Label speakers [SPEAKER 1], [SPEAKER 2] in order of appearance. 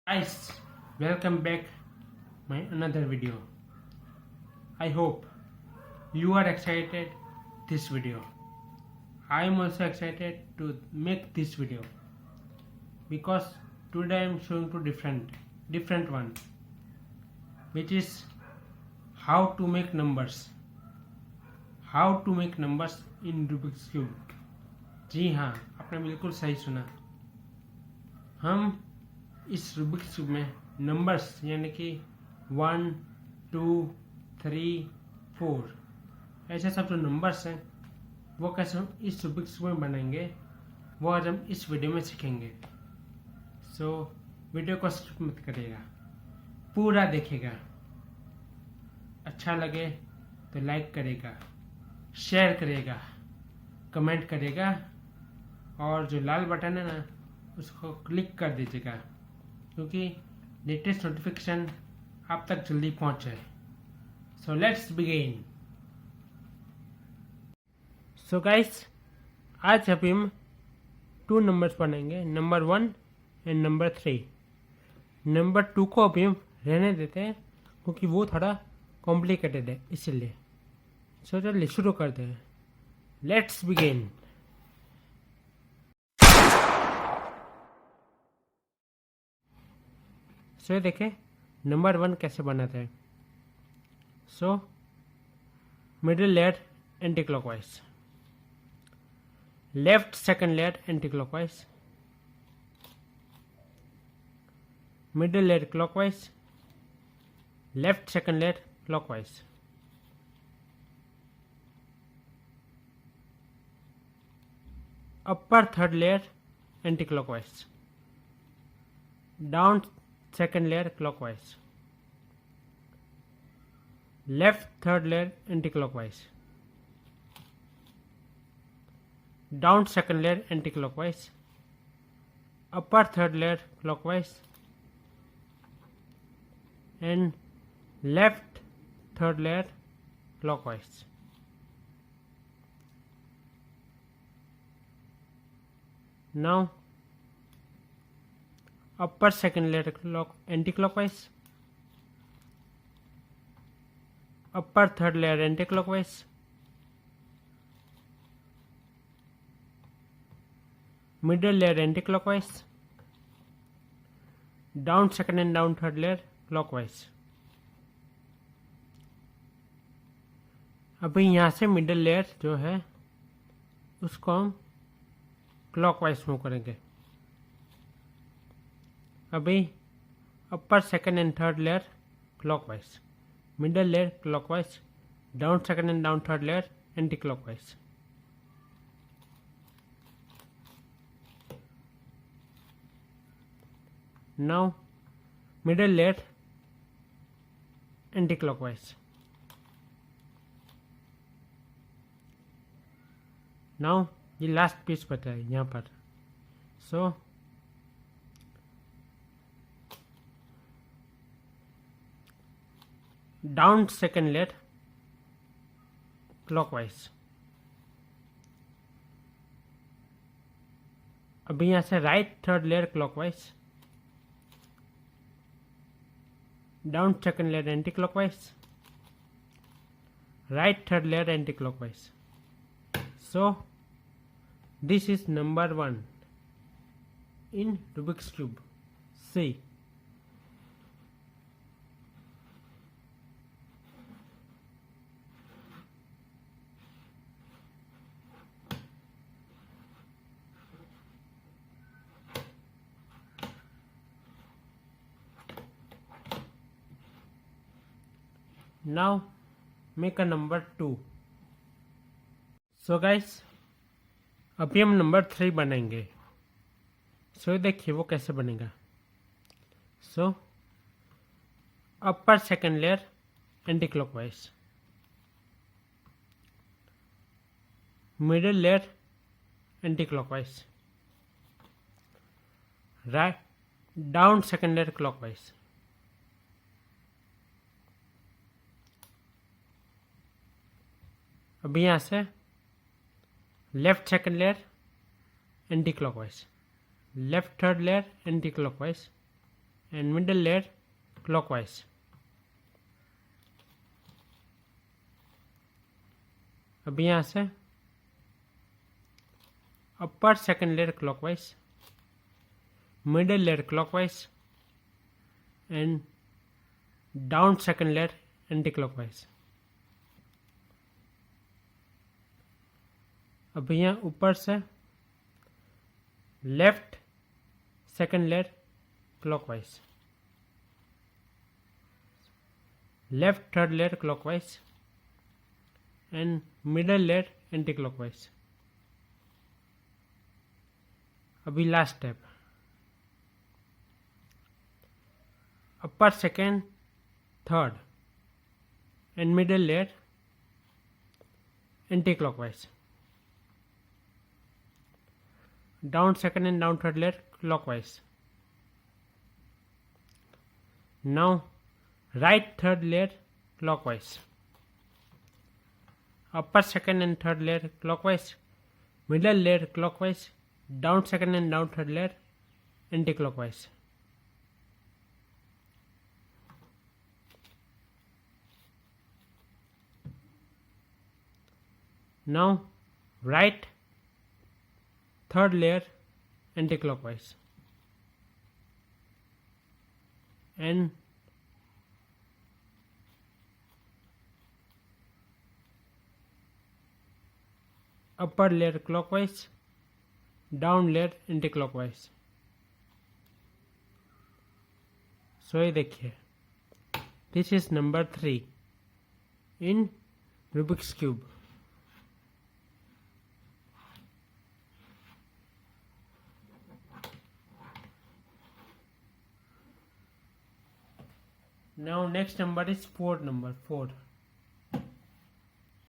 [SPEAKER 1] Guys, welcome back my another video. I hope you are excited this video. I am also excited to make this video because today I am showing to different one, which is how to make numbers. How to make numbers in Rubik's cube. जी हाँ, आपने बिल्कुल सही सुना. हम इस Rubik's cube में numbers यानी कि 1, 2, 3, 4 ऐसे सब जो नंबर्स हैं वो कैसे हम इस रूबिक्स क्यूब में बनाएंगे वो आज हम इस वीडियो में सीखेंगे. सो वीडियो को स्किप मत करिएगा, पूरा देखिएगा. अच्छा लगे तो लाइक करेगा, शेयर करेगा, कमेंट करेगा और जो लाल बटन है ना उसको क्लिक कर दीजिएगा क्योंकि लेटेस्ट नोटिफिकेशन आप तक जल्दी पहुंच जाए. So let's begin. So guys, आज अभी हम 2 नंबर्स बनाएंगे, नंबर 1 एंड नंबर 3. नंबर 2 को अभी हम रहने देते हैं क्योंकि वो थोड़ा कॉम्प्लिकेटेड है, इसीलिए. सो चलिए शुरू करते हैं. Let's begin. सो देखें नंबर 1 कैसे बनाते हैं. So middle layer anti clockwise, left second layer anti clockwise, middle layer clockwise, left second layer clockwise, upper third layer anti clockwise, down second layer clockwise, left third layer anti-clockwise, down second layer anti-clockwise, upper third layer clockwise and left third layer clockwise. Now upper second layer anti-clockwise, upper third layer anti-clockwise, middle layer anti-clockwise, down second and down third layer clockwise. अभी यहाँ से middle layer जो है उसको हम clockwise move करेंगे. अभी upper second and third layer clockwise, middle layer clockwise, down second and down third layer anti clockwise. Now middle layer anti clockwise. Now ये लास्ट पीस बचा है यहाँ पर. So down second layer clockwise. अभी यहाँ से right third layer clockwise, down second layer anti clockwise, right third layer anti clockwise. So this is number 1 in Rubik's cube. See. Now make a number 2. So guys, अभी हम number 3 बनाएंगे. सो देखिए वो कैसे बनेगा. So upper second layer anti clockwise, middle layer anti clockwise, right down second layer clockwise, अभी यहाँ से left second layer anti clockwise, left third layer anti clockwise and middle layer clockwise. अब यहाँ से upper second layer clockwise, middle layer clockwise and down second layer anti-clockwise. अब यहाँ ऊपर से left second layer clockwise, left third layer clockwise and middle layer anti clockwise. अभी last step, upper second third and middle layer anti clockwise, down second and down third layer clockwise. Now right third layer clockwise, upper second and third layer clockwise, middle layer clockwise, down second and down third layer anti-clockwise. Now right third layer anti-clockwise and upper layer clockwise, down layer anti-clockwise. So ये देखिए, this is number 3 in Rubik's cube. Now next number is 4.